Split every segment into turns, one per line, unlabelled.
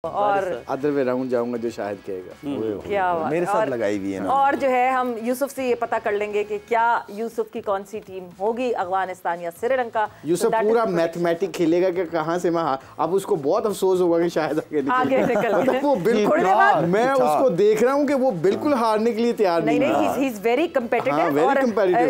और other way round जाऊंगा जो शाहिद कहेगा।
क्या
मेरे साथ लगाई हुई है ना।
और जो है हम यूसुफ से ये पता कर लेंगे कि क्या यूसुफ की कौन सी टीम होगी, अफगानिस्तान या श्रीलंका।
यूसुफ पूरा मैथमेटिक खेलेगा कि कहां से मैं अब उसको बहुत अफसोस होगा कि शायद
आगे निकल
तो वो बिल्कुल मैं उसको देख रहा हूं कि वो बिल्कुल हारने के लिए तैयार नहीं
है। ही इज वेरी कंपेटिटिव और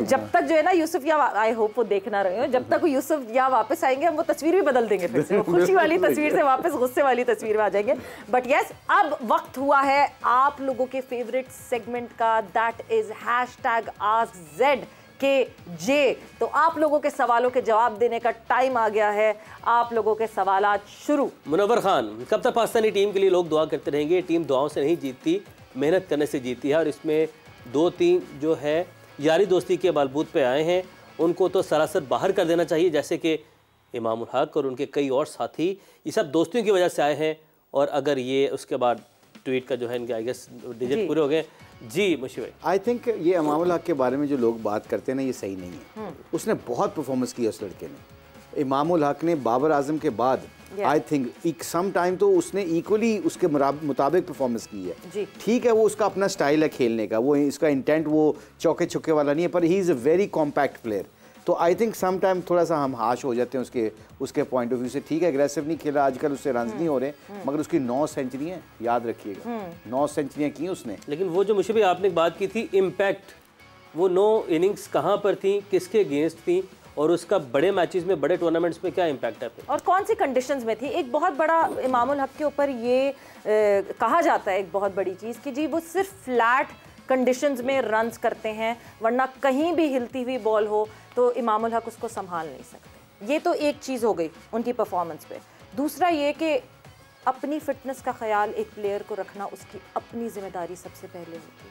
जब तक जो है ना यूसुफ या आई होप वो देखना रहे हो, जब तक यूसुफ या वापस आएंगे हम वो तस्वीर भी बदल देंगे, फिर से खुशी वाली तस्वीर से वापस गुस्से वाली तस्वीर में आ जाएंगे। बट यस, अब वक्त हुआ है आप लोगों के फेवरेट सेगमेंट का, दैट इज #AskZKJ। तो आप लोगों के सवालों के जवाब देने का टाइम आ गया है। आप लोगों के सवालात शुरू।
मुनव्वर खान, कब तक पाकिस्तानी टीम के लिए लोग दुआ करते रहेंगे? टीम दुआओं से नहीं जीतती, मेहनत करने से जीतती है। और इसमें 2-3 जो है यारी दोस्ती के बलबूत पे आए हैं, उनको तो सरासर बाहर कर देना चाहिए, जैसे कि इमामुल हक और उनके कई और साथी। ये सब दोस्तियों की वजह से आए हैं। और अगर ये उसके बाद ट्वीट का जो है इनके आई गेस डिजिट पूरे हो गए। जी मुशी भाई,
आई थिंक ये इमामुल हक के बारे में जो लोग बात करते हैं ना, ये सही नहीं है। उसने बहुत परफॉर्मेंस की उस लड़के ने। इमामुल हक ने बाबर आजम के बाद आई थिंक सम टाइम तो उसने इक्वली उसके मुताबिक परफॉर्मेंस की है। ठीक है, वो उसका अपना स्टाइल है खेलने का, वो इसका इंटेंट वो चौके छक्के वाला नहीं है, पर he is a very compact player. तो आई थिंक सम टाइम थोड़ा सा हम हाश हो जाते हैं उसके पॉइंट ऑफ व्यू से। ठीक है, एग्रेसिव नहीं खेला आजकल, उससे रन्स नहीं हो रहे, मगर उसकी 9 सेंचुरियाँ याद रखिएगा, 9 सेंचुरियाँ की उसने।
लेकिन वो जो मुशी भाई आपने बात की थी इम्पैक्ट, वो 9 इनिंग्स कहाँ पर थी, किसके अगेंस्ट थी, और उसका बड़े मैचेस में, बड़े टूर्नामेंट्स में क्या इम्पैक्ट है
और कौन सी कंडीशंस में थी। एक बहुत बड़ा इमामुल हक के ऊपर ये कहा जाता है, एक बहुत बड़ी चीज़ कि जी वो सिर्फ फ्लैट कंडीशंस में रन्स करते हैं, वरना कहीं भी हिलती हुई बॉल हो तो इमामुल हक उसको संभाल नहीं सकते। ये तो एक चीज़ हो गई उनकी परफॉर्मेंस पे। दूसरा ये कि अपनी फिटनेस का ख्याल एक प्लेयर को रखना उसकी अपनी जिम्मेदारी सबसे पहले होती है।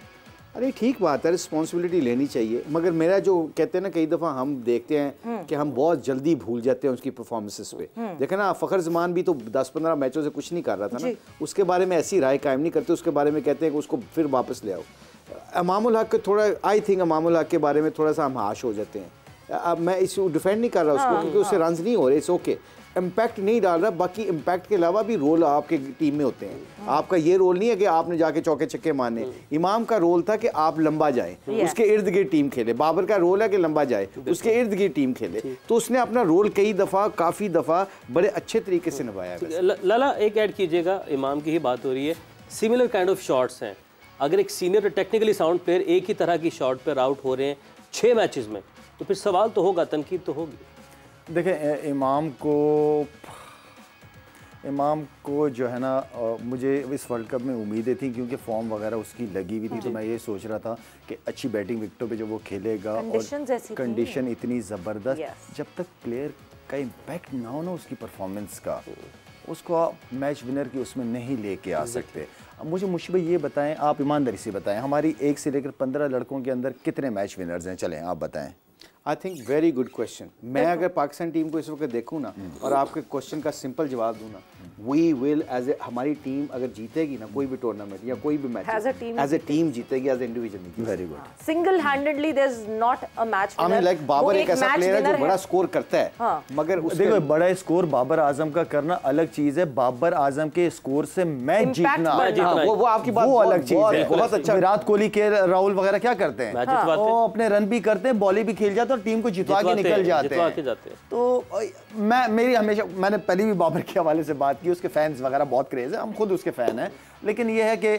अरे ठीक बात है, रिस्पॉन्सिबिलिटी लेनी चाहिए, मगर मेरा जो कहते हैं ना, कई दफ़ा हम देखते हैं कि हम बहुत जल्दी भूल जाते हैं उसकी परफॉर्मेंसेस पे। देखें ना, फ़खर जमान भी तो 10-15 मैचों से कुछ नहीं कर रहा था ना, उसके बारे में ऐसी राय कायम नहीं करते, उसके बारे में कहते हैं कि उसको फिर वापस ले आओ। इमामुल हक थोड़ा, आई थिंक इमामुल हक के बारे में थोड़ा सा हम हाश हो जाते हैं। अब मैं इसको डिफेंड नहीं कर रहा उसको, क्योंकि उससे रन्स नहीं हो रहे, इट्स ओके, इम्पैक्ट नहीं डाल रहा। बाकी इम्पैक्ट के अलावा भी रोल आपके टीम में होते हैं। आपका ये रोल नहीं है कि आपने जाके चौके छक्के मारने। इमाम का रोल था कि आप लंबा जाएं, उसके इर्द गिर्द टीम खेले। बाबर का रोल है कि लंबा जाए, उसके इर्द गिर्द टीम खेले। तो उसने अपना रोल काफ़ी दफ़ा बड़े अच्छे तरीके से निभाया।
लाला एक ऐड कीजिएगा, इमाम की ही बात हो रही है, सिमिलर काइंड ऑफ शॉट्स हैं। अगर एक सीनियर टेक्निकली साउंड प्लेयर एक ही तरह की शॉट पर आउट हो रहे हैं 6 मैचेस में, तो फिर सवाल तो होगा, तनकीद तो होगी।
देखें, इमाम को जो है ना, मुझे इस वर्ल्ड कप में उम्मीदें थी, क्योंकि फॉर्म वगैरह उसकी लगी हुई थी। तो मैं ये सोच रहा था कि अच्छी बैटिंग विकेटों पे जो वो खेलेगा, और कंडीशन इतनी ज़बरदस्त, जब तक प्लेयर का इम्पैक्ट ना हो ना उसकी परफॉर्मेंस का, उसको आप मैच विनर की उसमें नहीं लेके आ सकते। अब मुझे मुश्किल ये बताएं, आप ईमानदारी से बताएं, हमारी 1 से लेकर 15 लड़कों के अंदर कितने मैच विनर्स हैं? चलें आप बताएं।
I think very good question. मैं अगर पाकिस्तान टीम को इस वक्त देखूँ ना, और आपके क्वेश्चन का सिंपल जवाब दूँ ना, वी विल एज ए, हमारी टीम अगर जीतेगी ना कोई भी टूर्नामेंट या कोई भी मैच, एज ए टीम जीतेगी, एज ए इंडिविजुअल नहीं। Very good.
Single handedly there is not a match winner.
I mean like Babar एक ऐसा प्लेयर है जो बड़ा स्कोर करता है, मगर
देखो बड़ा स्कोर बाबर आजम का करना अलग चीज है, बाबर आजम के स्कोर से मैच जीतना
वो आपकी बात,
वो अलग चीज है।
बहुत अच्छा।
विराट कोहली के राहुल वगैरह क्या करते हैं, वो अपने रन भी करते हैं, बॉली भी खेल जाते हैं और टीम को जितवा के निकल जाते हैं। तो मैंने पहले भी बाबर के हवाले से बात की, उसके फैंस वगैरह बहुत क्रेज है, हम खुद उसके फैन हैं, लेकिन यह है कि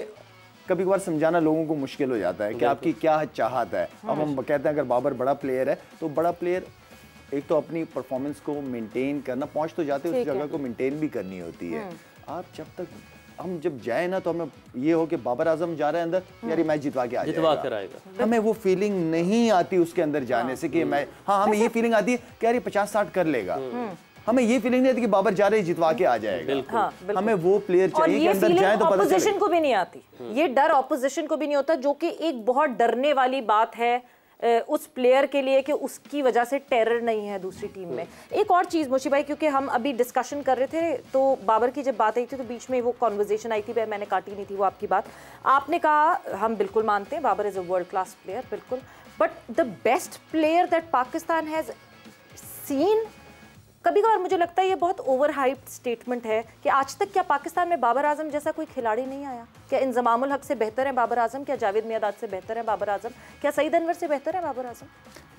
कभी कभार समझाना लोगों को मुश्किल हो जाता है कि आपकी क्या चाहत है। अब हम कहते हैं अगर बाबर बड़ा प्लेयर है, तो बड़ा प्लेयर एक तो अपनी परफॉर्मेंस को मेंटेन करना, पहुंच तो जाते हैं, उस जगह को मेंटेन भी करनी होती है। आप जब जाए ना, तो हमें ये हो कि बाबर आजम जा रहे हैं अंदर, यार मैच जितवा के आ जाएगा, हमें वो फीलिंग नहीं आती उसके अंदर जाने से कि मैं, हमें ये फीलिंग आती है कि यार ये 50-60 कर लेगा, हमें ये फीलिंग नहीं आती कि बाबर जा रहे जितवा के आ जाएगा। हमें वो प्लेयर चाहिए कि अंदर जाए तो पता चले।
ऑपोजिशन को भी नहीं आती, ये डर ऑपोजिशन को भी नहीं होता, जो कि एक बहुत डरने वाली बात है उस प्लेयर के लिए कि उसकी वजह से टेरर नहीं है दूसरी टीम में। एक और चीज़ मुशी भाई, क्योंकि हम अभी डिस्कशन कर रहे थे, तो बाबर की जब बात आई थी तो बीच में वो कॉन्वर्जेशन आई थी, मैंने काटी नहीं थी वो आपकी बात। आपने कहा हम बिल्कुल मानते हैं Babar is a world class player, बिल्कुल, but the best player that Pakistan has seen कभी कभार मुझे लगता है ये बहुत ओवर हाइप्ड स्टेटमेंट है कि आज तक क्या पाकिस्तान में बाबर आजम जैसा कोई खिलाड़ी नहीं आया? क्या इंजमामुल हक से बेहतर है बाबर आजम? क्या जावेद मियादाद से बेहतर है बाबर आजम? क्या सईद अनवर से बेहतर है बाबर आजम?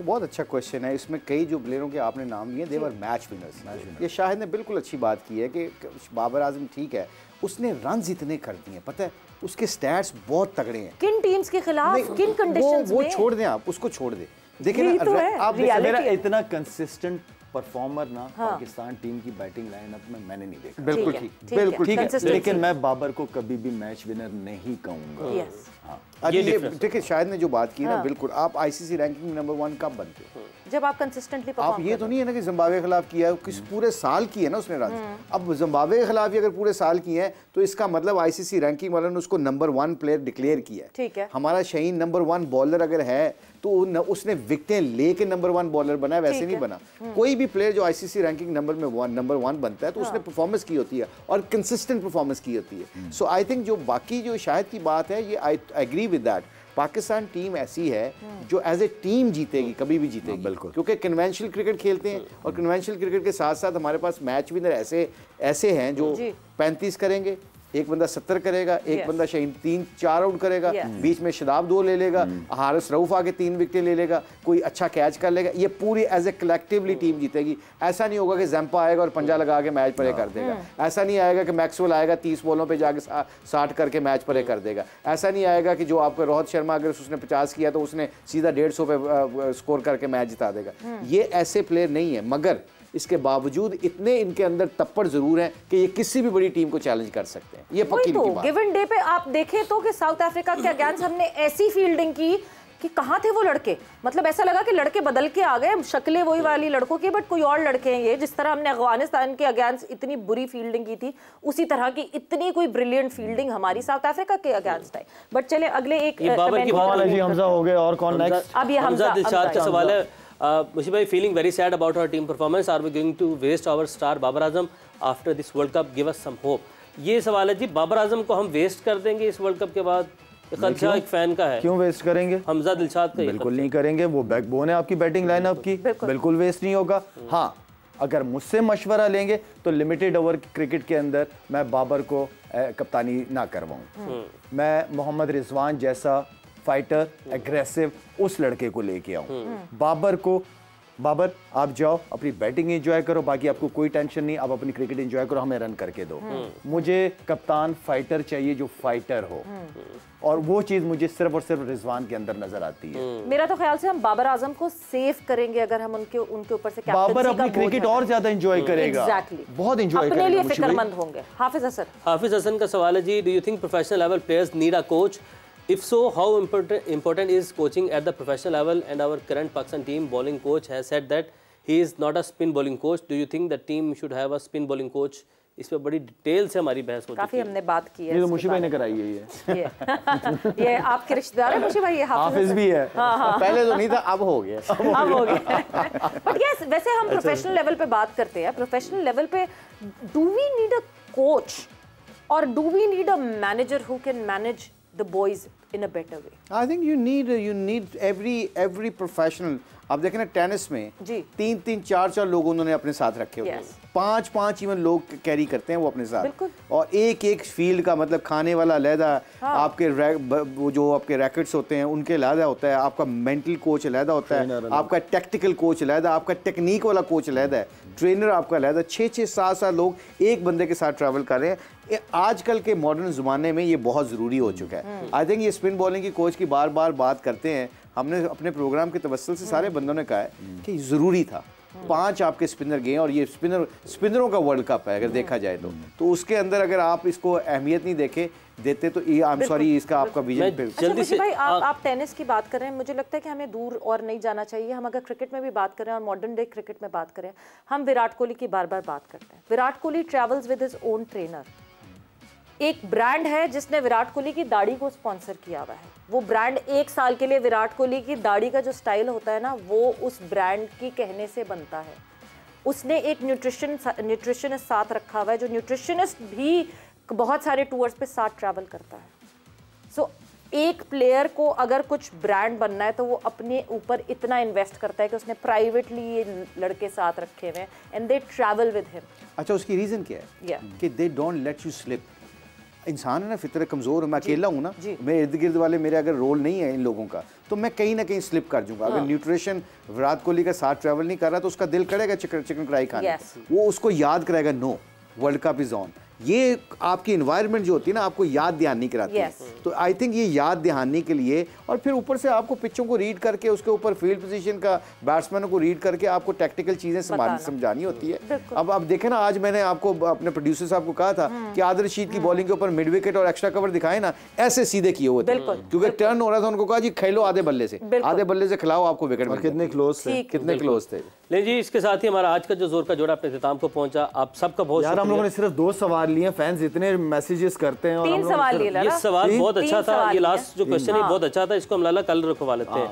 बहुत अच्छा क्वेश्चन है। इसमें कई जो प्लेयरों के आपने नाम लिए देवर मैच विनर्स। ये शाहिद ने बिल्कुल अच्छी बात की है कि बाबर आजम ठीक है, उसने रन इतने कर दिए, पता है उसके स्टैट्स बहुत तगड़े हैं।
किन टीम्स के खिलाफ, किन कंडीशंस में?
वो छोड़ दें, आप उसको छोड़ दें। देखिए
तो
आप मेरा इतना कंसिस्टेंट परफॉर्मर ना पाकिस्तान टीम की बैटिंग लाइनअप में मैंने नहीं देखा।
बिल्कुल ठीक है,
लेकिन मैं बाबर को कभी भी मैच विनर नहीं कहूंगा।
ये देखिए शायद ने जो बात की ना, बिल्कुल आप आईसीसी रैंकिंग नंबर 1 कब बनते हो?
जब आप कंसिस्टेंटली परफॉर्म।
आप ये तो नहीं है ना कि जिम्बाब्वे के खिलाफ किया है, किस पूरे साल की है ना उसने रन। अब जिम्बाब्वे के खिलाफ अगर पूरे साल की है तो इसका मतलब आईसीसी रैंकिंग वालों ने उसको नंबर 1 प्लेयर डिक्लेयर किया है।
ठीक है,
हमारा शहीन नंबर 1 बॉलर अगर है तो उसने विकेटें लेके नंबर 1 बॉलर बना है, वैसे नहीं बना। कोई भी प्लेयर जो आईसीसी रैंकिंग नंबर 1 बनता है तो उसने परफॉर्मेंस की होती है और कंसिस्टेंट परफॉर्मेंस की होती है। सो आई थिंक जो बाकी जो शायद की बात है, ये I agree with that. Pakistan team ऐसी है जो एज ए टीम जीतेगी, कभी भी जीतेगी, बिल्कुल, क्योंकि कन्वेंशनल क्रिकेट खेलते हैं और कन्वेंशनल क्रिकेट के साथ साथ हमारे पास मैच विनर ऐसे हैं जो 35 करेंगे, एक बंदा 70 करेगा, एक बंदा शहीन 3-4 आउट करेगा, बीच में शदाब 2 ले लेगा, हारिस रऊफ आके 3 विकेटें ले लेगा, कोई अच्छा कैच कर लेगा। ये पूरी एज ए कलेक्टिवली टीम जीतेगी। ऐसा नहीं होगा कि जैम्पा आएगा और पंजा लगा के मैच परे कर देगा। ऐसा नहीं आएगा कि मैक्सवेल आएगा 30 बॉलों पे जाके 60 करके मैच परे कर देगा। ऐसा नहीं आएगा कि जो आपका रोहित शर्मा अगर उसने 50 किया तो उसने सीधा 150 पे स्कोर करके मैच जिता देगा। ये ऐसे प्लेयर नहीं है, मगर इसके बावजूद इतने इनके अंदर तप्पड़ जरूर है कि ये किसी भी बड़ी टीम को चैलेंज कर सकते हैं। ये पक्की
तो गिवन डे पे आप देखें तो कि साउथ अफ्रीका के अगेंस्ट हमने ऐसी फील्डिंग की कि कहाँ थे वो लड़के। मतलब ऐसा लगा कि लड़के बदल के आ गए, शक्लें वही वाली लड़कों की, बट कोई और लड़के हैं ये। जिस तरह हमने अफगानिस्तान के अगेंस्ट इतनी बुरी फील्डिंग की थी, उसी तरह की इतनी कोई ब्रिलियंट फील्डिंग हमारी साउथ अफ्रीका के अगेंस्ट है। बट चले अगले एक
हमजा हो गए और कौन नेक्स्ट?
अब ये हमजा
दिलशाद का सवाल है। Mushib bhai, feeling very sad about our team performance. Are we going to waste our star Babar Azam after this World Cup? Give us some hope. ये सवाल है जी, बाबर आजम को हम वेस्ट कर देंगे इस वर्ल्ड कप के बाद? खदशा एक फैन का है।
क्यों वेस्ट करेंगे?
हमजा दिलशाद का
बिल्कुल नहीं करेंगे। वो बैकबोन है आपकी बैटिंग लाइनअप की, बिल्कुल वेस्ट नहीं होगा। हाँ, अगर मुझसे मशवरा लेंगे तो लिमिटेड ओवर क्रिकेट के अंदर मैं बाबर को कप्तानी ना करवाऊँ। मैं मोहम्मद रिजवान जैसा फाइटर, एग्रेसिव उस लड़के को लेके आऊं। बाबर आप जाओ अपनी बैटिंग एंजॉय करो, बाकी आपको कोई टेंशन नहीं, आप अपनी क्रिकेट एंजॉय करो, हमें रन करके दो। मुझे कप्तान फाइटर चाहिए जो फाइटर हो, और वो चीज मुझे सिर्फ और सिर्फ रिजवान के अंदर नजर आती है।
मेरा तो ख्याल से हम बाबर आजम को सेव करेंगे अगर हम उनके ऊपर से
बाबर अपनी क्रिकेट और ज्यादा एंजॉय करेगा। बहुत एंजॉय करेगा,
अपने लिए फिक्रमंद होंगे। हाफिज हसन
का सवाल है ji, do you think professional level players need a coach? If so, how important is coaching at the professional level? And our current Pakistan team bowling coach has said that he is not a spin bowling coach. Do you think the team should have a spin bowling coach? इस पे बड़ी detail से हमारी बहस हो चुकी है।
काफी हमने बात की है।
ये तो मुशीब भाई ने कराई है ये।
ये आपके रिश्तेदार है मुशीब भाई? ये
हाफिज भी है।
पहले तो नहीं था, अब हो गया।
अब हो गया। बट यस, वैसे हम प्रोफेशनल लेवल पे बात करते हैं। प्रोफेशनल लेवल पे do we need a coach और do we need a manager who can manage the boys in a better way?
I think you need every professional. आप देखें ना टेनिस में 3-3, 4-4 लोग उन्होंने अपने साथ रखे होते हैं। 5-5 इवन लोग कैरी करते हैं वो अपने साथ, और एक फील्ड का मतलब खाने वाला अलहदा, आपके वो जो आपके रैकेट्स होते हैं उनके अलहदा होता है, आपका मेंटल कोच अलहदा होता है, आपका टेक्टिकल कोच अलहदा, आपका टेक्निक वाला कोच अलहदा है, ट्रेनर आपका अलहदा। 6-6, 7-7 लोग एक बंदे के साथ ट्रैवल कर रहे हैं। आजकल के मॉडर्न ज़माने में ये बहुत ज़रूरी हो चुका है। आई थिंक ये स्पिन बॉलिंग की कोच की बार बार बात करते हैं, हमने अपने प्रोग्राम के तवस्सुल से सारे बंदों ने कहा है कि ज़रूरी था। 5 आपके स्पिनर गए और ये स्पिनरों का वर्ल्ड कप है अगर देखा जाए तो उसके अंदर अगर आप इसको अहमियत नहीं देते तो आई एम सॉरी, इसका आपका विजन
जल्दी से। भाई आप टेनिस की बात कर रहे हैं, मुझे लगता है कि हमें दूर और नहीं जाना चाहिए। हम अगर क्रिकेट में भी बात करें और मॉडर्न डे क्रिकेट में बात करें, हम विराट कोहली की बार बार बात करते हैं। Virat Kohli travels with his own trainer. एक ब्रांड है जिसने विराट कोहली की दाढ़ी को स्पॉन्सर किया हुआ है। वो ब्रांड 1 साल के लिए विराट कोहली की दाढ़ी का जो स्टाइल होता है ना, वो उस ब्रांड की कहने से बनता है। उसने एक न्यूट्रिशनिस्ट साथ रखा हुआ है, जो न्यूट्रिशनिस्ट भी बहुत सारे टूर्स पे साथ ट्रैवल करता है। सो एक प्लेयर को अगर कुछ ब्रांड बनना है तो वो अपने ऊपर इतना इन्वेस्ट करता है कि उसने प्राइवेटली ये लड़के साथ रखे हुए हैं and they travel with him.
अच्छा, उसकी रीजन क्या है? कि they don't let you slip. इंसान है ना, फितरत कमज़ोर है, मैं अकेला हूँ ना, मेरे इर्द गिर्द वाले मेरे अगर रोल नहीं है इन लोगों का तो मैं कहीं ना कहीं स्लिप कर जाऊंगा। अगर न्यूट्रिशन विराट कोहली का साथ ट्रैवल नहीं कर रहा तो उसका दिल करेगा चिकन कढ़ाई खाने, वो उसको याद कराएगा no world cup is on. ये आपकी इन्वायरमेंट जो होती है ना आपको याद दहानी कराती है। तो आई थिंक ये याद दहानी के लिए, और फिर ऊपर से आपको पिचों को रीड करके उसके ऊपर फील्ड पोजीशन का बैट्समैनों को रीड करके आपको टेक्निकल चीजें समझानी होती है। अब आप देखें ना, आज मैंने आपको अपने प्रोड्यूसर साहब को कहा था कि आदिल रशीद की बॉलिंग के ऊपर मिड विकेट और एक्स्ट्रा कवर दिखाए ना, ऐसे सीधे किए हुए थे क्योंकि टर्न हो रहा था। उनको कहा जी खेलो आधे बल्ले से खिलाओ, आपको विकेट।
कितने क्लोज थे,
कितने क्लोज थे।
ले जी, इसके साथ ही हमारा आज का जो जोर का जोड़ा अपने इख्तिताम को पहुंचा। आप सबका बहुत
यार, हम लोगों ने सिर्फ 2 सवाल लिए, फैंस इतने मैसेजेस करते हैं। और
3 सवाल लिए,
ये सवाल बहुत अच्छा था, ये लास्ट जो क्वेश्चन है बहुत अच्छा था, इसको हम लाला कल रखवा लेते हैं।